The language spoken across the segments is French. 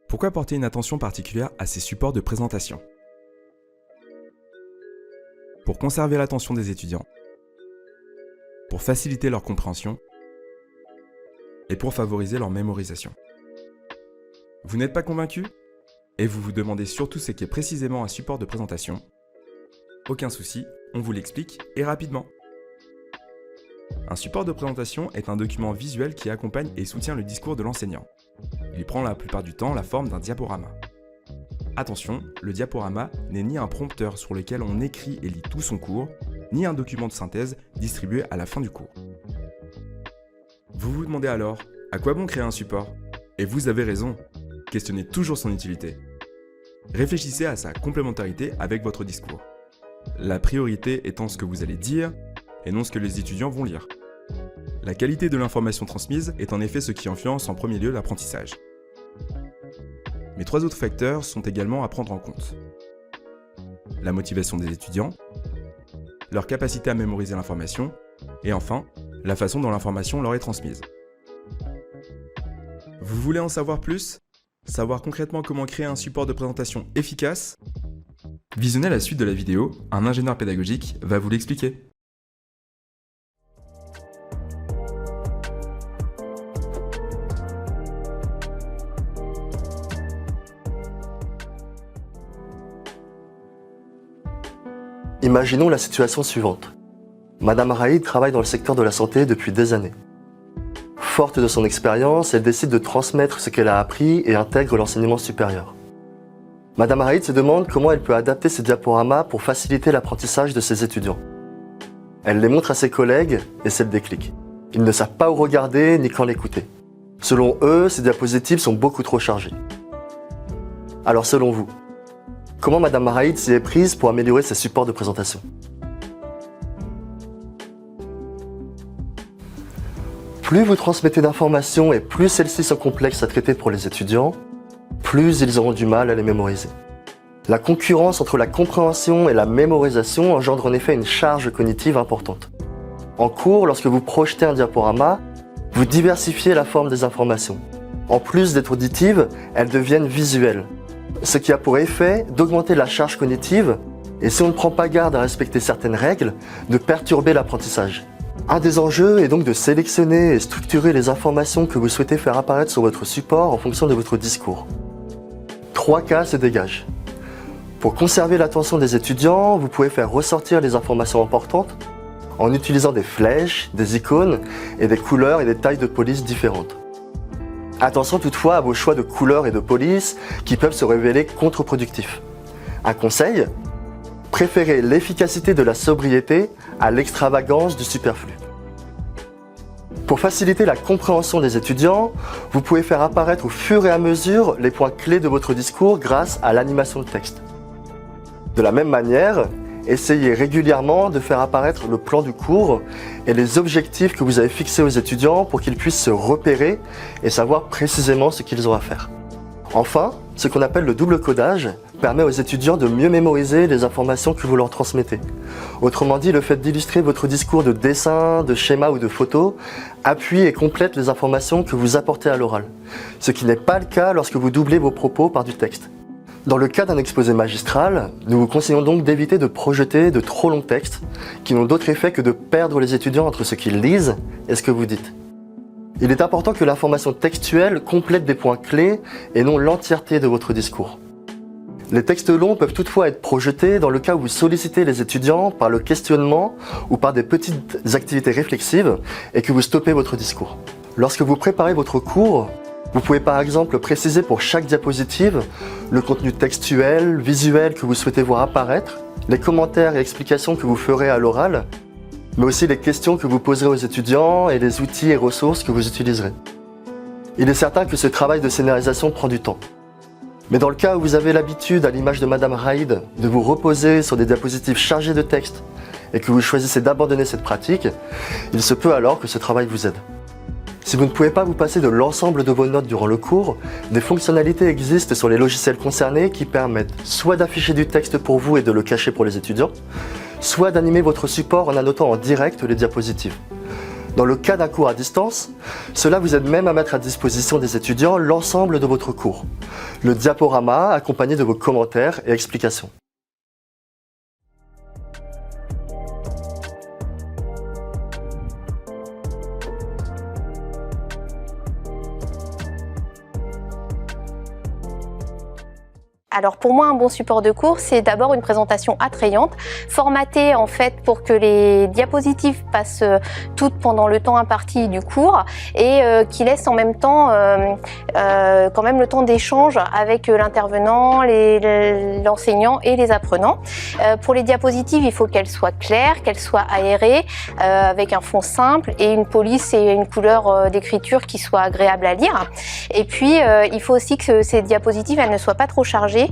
Pourquoi porter une attention particulière à ces supports de présentation? Pour conserver l'attention des étudiants, pour faciliter leur compréhension et pour favoriser leur mémorisation. Vous n'êtes pas convaincu? Et vous vous demandez surtout ce qu'est précisément un support de présentation? Aucun souci, on vous l'explique et rapidement. Un support de présentation est un document visuel qui accompagne et soutient le discours de l'enseignant. Il prend la plupart du temps la forme d'un diaporama. Attention, le diaporama n'est ni un prompteur sur lequel on écrit et lit tout son cours, ni un document de synthèse distribué à la fin du cours. Vous vous demandez alors, à quoi bon créer un support? Et vous avez raison, questionnez toujours son utilité. Réfléchissez à sa complémentarité avec votre discours. La priorité étant ce que vous allez dire et non ce que les étudiants vont lire. La qualité de l'information transmise est en effet ce qui influence en premier lieu l'apprentissage. Mais 3 autres facteurs sont également à prendre en compte. La motivation des étudiants, leur capacité à mémoriser l'information, et enfin, la façon dont l'information leur est transmise. Vous voulez en savoir plus? Savoir concrètement comment créer un support de présentation efficace? Visionnez la suite de la vidéo, un ingénieur pédagogique va vous l'expliquer. Imaginons la situation suivante. Madame Raïd travaille dans le secteur de la santé depuis des années. Forte de son expérience, elle décide de transmettre ce qu'elle a appris et intègre l'enseignement supérieur. Madame Raïd se demande comment elle peut adapter ses diaporamas pour faciliter l'apprentissage de ses étudiants. Elle les montre à ses collègues et c'est le déclic. Ils ne savent pas où regarder ni quand l'écouter. Selon eux, ces diapositives sont beaucoup trop chargées. Alors selon vous, comment Madame Raïd s'y est prise pour améliorer ses supports de présentation? Plus vous transmettez d'informations et plus celles-ci sont complexes à traiter pour les étudiants, plus ils auront du mal à les mémoriser. La concurrence entre la compréhension et la mémorisation engendre en effet une charge cognitive importante. En cours, lorsque vous projetez un diaporama, vous diversifiez la forme des informations. En plus d'être auditives, elles deviennent visuelles, ce qui a pour effet d'augmenter la charge cognitive et, si on ne prend pas garde à respecter certaines règles, de perturber l'apprentissage. Un des enjeux est donc de sélectionner et structurer les informations que vous souhaitez faire apparaître sur votre support en fonction de votre discours. 3 cas se dégagent. Pour conserver l'attention des étudiants, vous pouvez faire ressortir les informations importantes en utilisant des flèches, des icônes et des couleurs et des tailles de police différentes. Attention toutefois à vos choix de couleurs et de police qui peuvent se révéler contre-productifs. Un conseil, préférez l'efficacité de la sobriété à l'extravagance du superflu. Pour faciliter la compréhension des étudiants, vous pouvez faire apparaître au fur et à mesure les points clés de votre discours grâce à l'animation de texte. De la même manière, essayez régulièrement de faire apparaître le plan du cours et les objectifs que vous avez fixés aux étudiants pour qu'ils puissent se repérer et savoir précisément ce qu'ils ont à faire. Enfin, ce qu'on appelle le double codage permet aux étudiants de mieux mémoriser les informations que vous leur transmettez. Autrement dit, le fait d'illustrer votre discours de dessins, de schémas ou de photos appuie et complète les informations que vous apportez à l'oral, ce qui n'est pas le cas lorsque vous doublez vos propos par du texte. Dans le cas d'un exposé magistral, nous vous conseillons donc d'éviter de projeter de trop longs textes qui n'ont d'autre effet que de perdre les étudiants entre ce qu'ils lisent et ce que vous dites. Il est important que l'information textuelle complète des points clés et non l'entièreté de votre discours. Les textes longs peuvent toutefois être projetés dans le cas où vous sollicitez les étudiants par le questionnement ou par des petites activités réflexives et que vous stoppez votre discours. Lorsque vous préparez votre cours, vous pouvez par exemple préciser pour chaque diapositive le contenu textuel, visuel que vous souhaitez voir apparaître, les commentaires et explications que vous ferez à l'oral, mais aussi les questions que vous poserez aux étudiants et les outils et ressources que vous utiliserez. Il est certain que ce travail de scénarisation prend du temps. Mais dans le cas où vous avez l'habitude, à l'image de Madame Raïd, de vous reposer sur des diapositives chargées de texte et que vous choisissez d'abandonner cette pratique, il se peut alors que ce travail vous aide. Si vous ne pouvez pas vous passer de l'ensemble de vos notes durant le cours, des fonctionnalités existent sur les logiciels concernés qui permettent soit d'afficher du texte pour vous et de le cacher pour les étudiants, soit d'animer votre support en annotant en direct les diapositives. Dans le cas d'un cours à distance, cela vous aide même à mettre à disposition des étudiants l'ensemble de votre cours, le diaporama accompagné de vos commentaires et explications. Alors pour moi, un bon support de cours, c'est d'abord une présentation attrayante, formatée en fait pour que les diapositives passent toutes pendant le temps imparti du cours et qui laisse en même temps quand même le temps d'échange avec l'intervenant, l'enseignant et les apprenants. Pour les diapositives, il faut qu'elles soient claires, qu'elles soient aérées, avec un fond simple et une police et une couleur d'écriture qui soit agréable à lire. Et puis, il faut aussi que ces diapositives elles ne soient pas trop chargées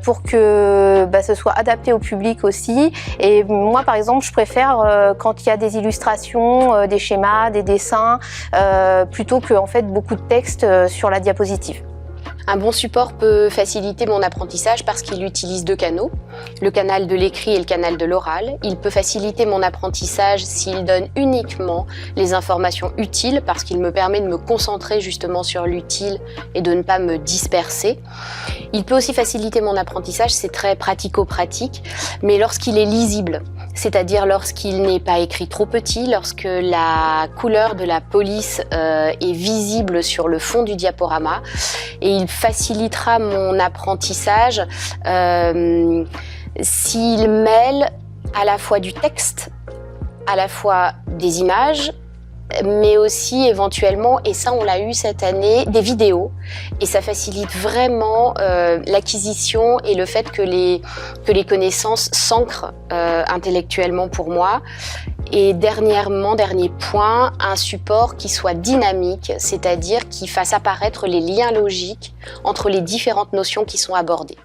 pour que ce soit adapté au public aussi. Et moi, par exemple, je préfère quand il y a des illustrations, des schémas, des dessins, plutôt que en fait beaucoup de texte sur la diapositive. Un bon support peut faciliter mon apprentissage parce qu'il utilise deux canaux, le canal de l'écrit et le canal de l'oral. Il peut faciliter mon apprentissage s'il donne uniquement les informations utiles parce qu'il me permet de me concentrer justement sur l'utile et de ne pas me disperser. Il peut aussi faciliter mon apprentissage, c'est très pratico-pratique, mais lorsqu'il est lisible, c'est-à-dire lorsqu'il n'est pas écrit trop petit, lorsque la couleur de la police est visible sur le fond du diaporama, et il facilitera mon apprentissage s'il mêle à la fois du texte, à la fois des images, mais aussi éventuellement, et ça on l'a eu cette année, des vidéos. Et ça facilite vraiment l'acquisition et le fait que les connaissances s'ancrent intellectuellement pour moi. Et dernier point, un support qui soit dynamique, c'est-à-dire qui fasse apparaître les liens logiques entre les différentes notions qui sont abordées.